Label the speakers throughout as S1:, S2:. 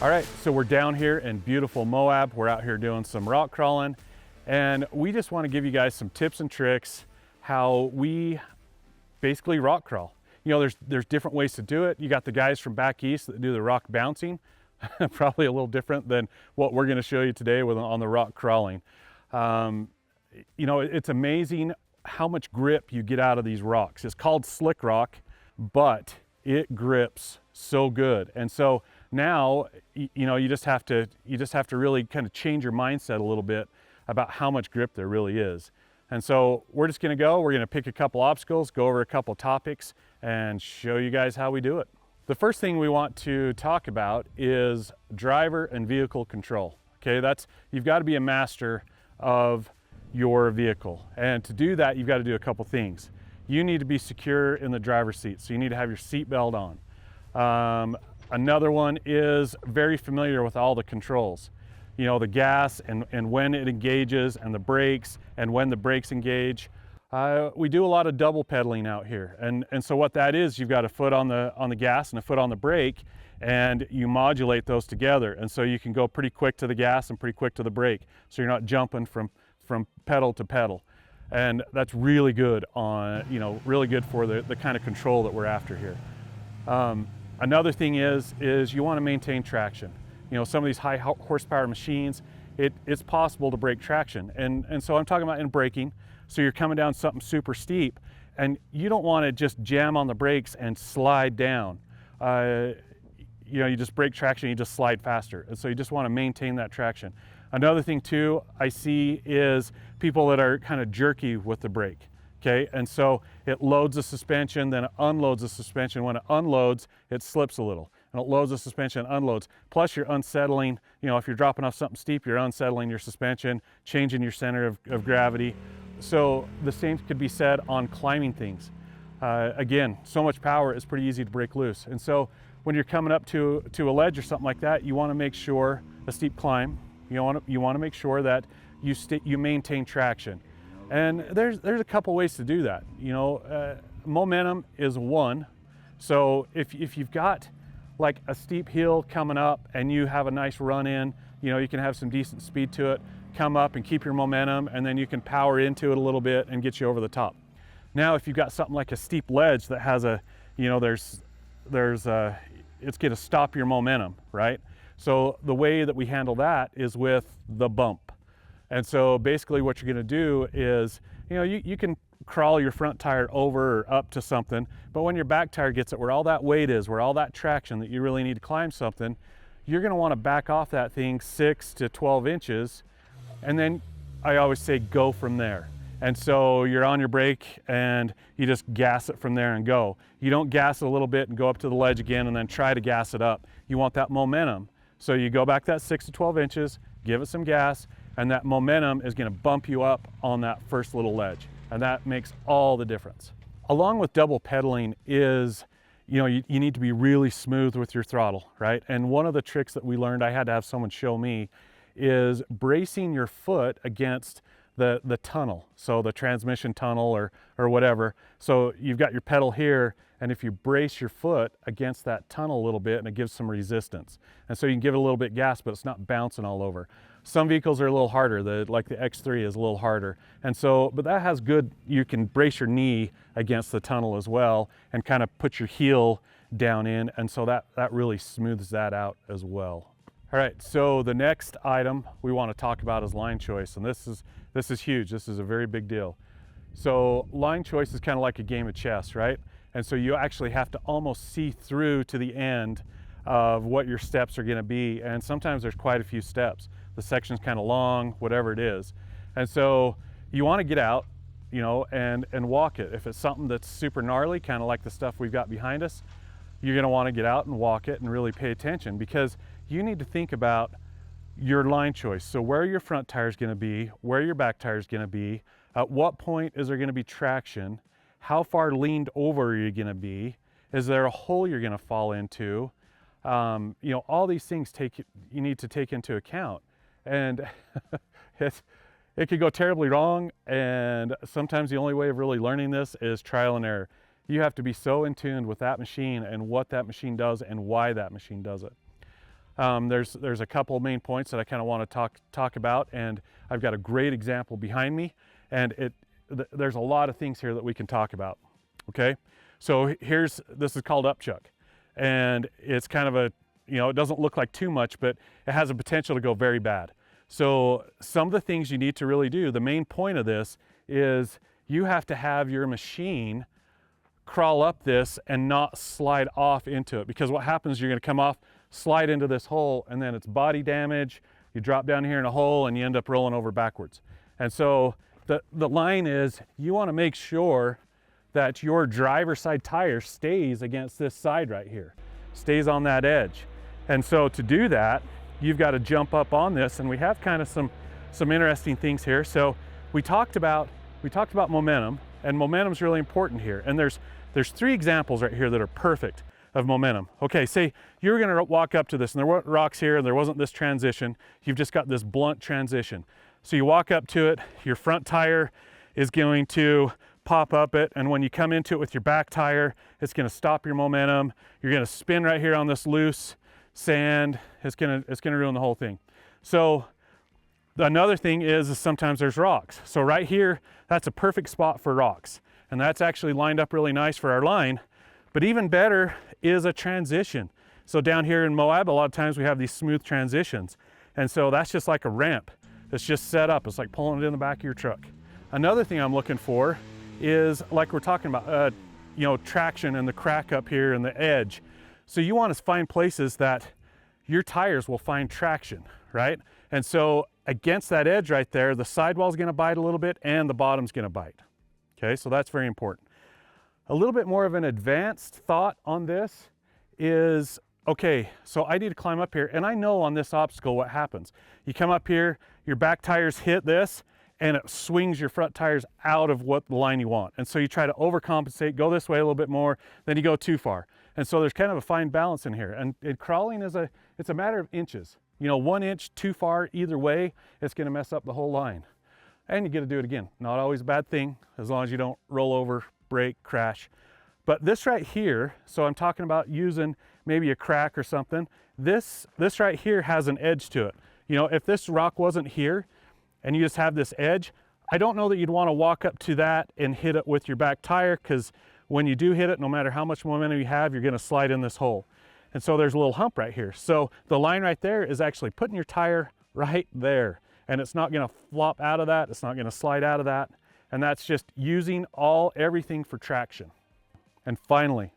S1: All right, so we're down here in beautiful Moab. We're out here doing some rock crawling, and we just want to give you guys some tips and tricks how we basically rock crawl. You know, there's different ways to do it. You got the guys from back east that do the rock bouncing, probably a little different than what we're going to show you today on the rock crawling. You know, it's amazing how much grip you get out of these rocks. It's called slick rock, but it grips so good. And so now, you know, you just have to really kind of change your mindset a little bit about how much grip there really is. And so we're just going to pick a couple obstacles, go over a couple topics, and show you guys how we do it. The first thing we want to talk about is driver and vehicle control. Okay, you've got to be a master of your vehicle. And to do that, you've got to do a couple things. You need to be secure in the driver's seat, so you need to have your seat belt on. Another one is very familiar with all the controls. You know, the gas and when it engages, and the brakes and when the brakes engage. We do a lot of double pedaling out here. And so what that is, you've got a foot on the gas and a foot on the brake, and you modulate those together. And so you can go pretty quick to the gas and pretty quick to the brake. So you're not jumping from pedal to pedal. And that's really good really good for the kind of control that we're after here. Another thing is you want to maintain traction. You know, some of these high horsepower machines, it's possible to break traction. And so I'm talking about in braking. So you're coming down something super steep, and you don't want to just jam on the brakes and slide down. You know, you just break traction, you just slide faster. And so you just want to maintain that traction. Another thing too I see is people that are kind of jerky with the brake. Okay, and so it loads the suspension, then it unloads the suspension. When it unloads, it slips a little, and it loads the suspension, unloads. Plus you're unsettling, you know, if you're dropping off something steep, you're unsettling your suspension, changing your center of gravity. So the same could be said on climbing things. Again, so much power is pretty easy to break loose. And so when you're coming up to a ledge or something like that, you want to make sure, a steep climb, you want to make sure that you maintain traction. And there's a couple ways to do that. You know, momentum is one. So if you've got like a steep hill coming up and you have a nice run in, you know, you can have some decent speed to it, come up and keep your momentum, and then you can power into it a little bit and get you over the top. Now, if you've got something like a steep ledge that has it's going to stop your momentum, right? So the way that we handle that is with the bump. And so basically what you're going to do is, you know, you can crawl your front tire over or up to something, but when your back tire gets it where all that weight is, where all that traction that you really need to climb something, you're going to want to back off that thing 6 to 12 inches. And then I always say go from there. And so you're on your brake and you just gas it from there and go. You don't gas it a little bit and go up to the ledge again and then try to gas it up. You want that momentum. So you go back that 6 to 12 inches, give it some gas, and that momentum is going to bump you up on that first little ledge. And that makes all the difference. Along with double pedaling is, you know, you need to be really smooth with your throttle, right? And one of the tricks that we learned, I had to have someone show me, is bracing your foot against the tunnel. So the transmission tunnel or whatever. So you've got your pedal here, and if you brace your foot against that tunnel a little bit, and it gives some resistance. And so you can give it a little bit gas, but it's not bouncing all over. Some vehicles are a little harder, like the X3 is a little harder. And so, but that has good, you can brace your knee against the tunnel as well and kind of put your heel down in. And so that really smooths that out as well. All right, so the next item we want to talk about is line choice. And this is huge. This is a very big deal. So line choice is kind of like a game of chess, right? And so you actually have to almost see through to the end of what your steps are going to be. And sometimes there's quite a few steps. The section's kind of long, whatever it is. And so you want to get out, you know, and walk it. If it's something that's super gnarly, kind of like the stuff we've got behind us, you're going to want to get out and walk it and really pay attention, because you need to think about your line choice. So where your front tire is going to be, where your back tire is going to be, at what point is there going to be traction, how far leaned over are you going to be, is there a hole you're going to fall into, you know, all these things you need to take into account. And it could go terribly wrong, and sometimes the only way of really learning this is trial and error. You have to be so in tune with that machine and what that machine does and why that machine does it. There's a couple of main points that I kind of want to talk about, and I've got a great example behind me, and there's a lot of things here that we can talk about. Okay, so this is called upchuck, and it's kind of a, it doesn't look like too much, but it has a potential to go very bad. So some of the things you need to really do, the main point of this is you have to have your machine crawl up this and not slide off into it, because what happens, you're going to come off, slide into this hole, and then it's body damage. You drop down here in a hole and you end up rolling over backwards. And so the line is, you want to make sure that your driver's side tire stays against this side right here, stays on that edge. And so to do that, you've got to jump up on this, and we have kind of some interesting things here. So we talked about momentum, and momentum is really important here. And there's 3 examples right here that are perfect of momentum. Okay, say you were going to walk up to this, and there weren't rocks here, and there wasn't this transition. You've just got this blunt transition. So you walk up to it, your front tire is going to pop up it, and when you come into it with your back tire, it's going to stop your momentum. You're going to spin right here on this loose sand. It's going to ruin the whole thing. So another thing is sometimes there's rocks. So right here, that's a perfect spot for rocks, and that's actually lined up really nice for our line. But even better is a transition. So down here in Moab, a lot of times we have these smooth transitions, and so that's just like a ramp. It's just set up. It's like pulling it in the back of your truck. Another thing I'm looking for is, like we're talking about, traction and the crack up here and the edge. So you want to find places that your tires will find traction, right? And so against that edge right there, the sidewall's going to bite a little bit and the bottom's going to bite. Okay, so that's very important. A little bit more of an advanced thought on this is, okay, so I need to climb up here, and I know on this obstacle what happens. You come up here, your back tires hit this, and it swings your front tires out of what the line you want. And so you try to overcompensate, go this way a little bit more, then you go too far. And so there's kind of a fine balance in here. And crawling it's a matter of inches. 1 inch too far either way, it's gonna mess up the whole line. And you get to do it again. Not always a bad thing, as long as you don't roll over, break, crash. But this right here, so I'm talking about using maybe a crack or something, this right here has an edge to it. If this rock wasn't here and you just have this edge, I don't know that you'd want to walk up to that and hit it with your back tire, because when you do hit it, no matter how much momentum you have, you're going to slide in this hole. And so there's a little hump right here. So the line right there is actually putting your tire right there, and it's not going to flop out of that. It's not going to slide out of that. And that's just using everything for traction. And finally,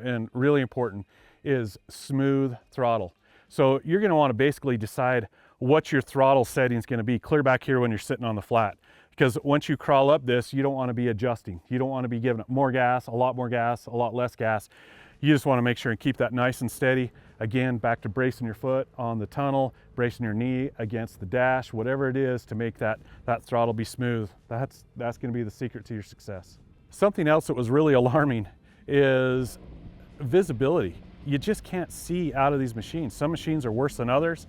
S1: and really important, is smooth throttle. So you're going to want to basically decide what your throttle setting is going to be clear back here when you're sitting on the flat. Because once you crawl up this, you don't want to be adjusting. You don't want to be giving it more gas, a lot more gas, a lot less gas. You just want to make sure and keep that nice and steady. Again, back to bracing your foot on the tunnel, bracing your knee against the dash, whatever it is to make that throttle be smooth. That's going to be the secret to your success. Something else that was really alarming is visibility. You just can't see out of these machines. Some machines are worse than others,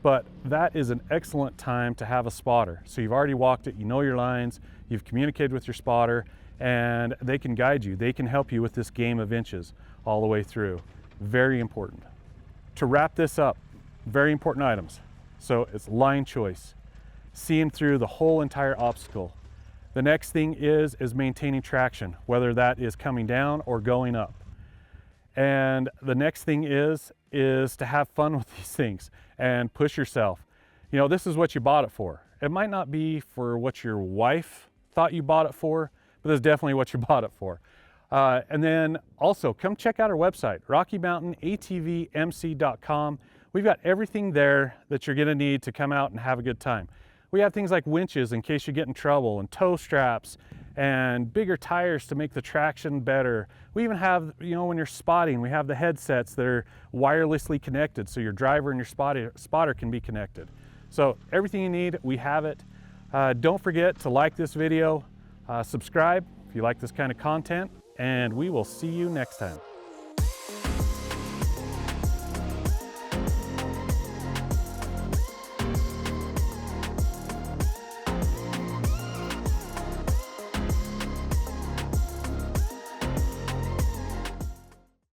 S1: but that is an excellent time to have a spotter. So you've already walked it, you know your lines, you've communicated with your spotter, and they can guide you. They can help you with this game of inches all the way through. Very important. To wrap this up, very important items. So it's line choice, seeing through the whole entire obstacle. The next thing is maintaining traction, whether that is coming down or going up. And the next thing is to have fun with these things and push yourself. This is what you bought it for. It might not be for what your wife thought you bought it for, but that's definitely what you bought it for. And then also come check out our website, Rocky Mountain ATVMC.com. We've got everything there that you're gonna need to come out and have a good time. We have things like winches in case you get in trouble, and tow straps, and bigger tires to make the traction better. We even have, when you're spotting, we have the headsets that are wirelessly connected, so your driver and your spotter can be connected. So everything you need, we have it. Don't forget to like this video, subscribe if you like this kind of content, and we will see you next time.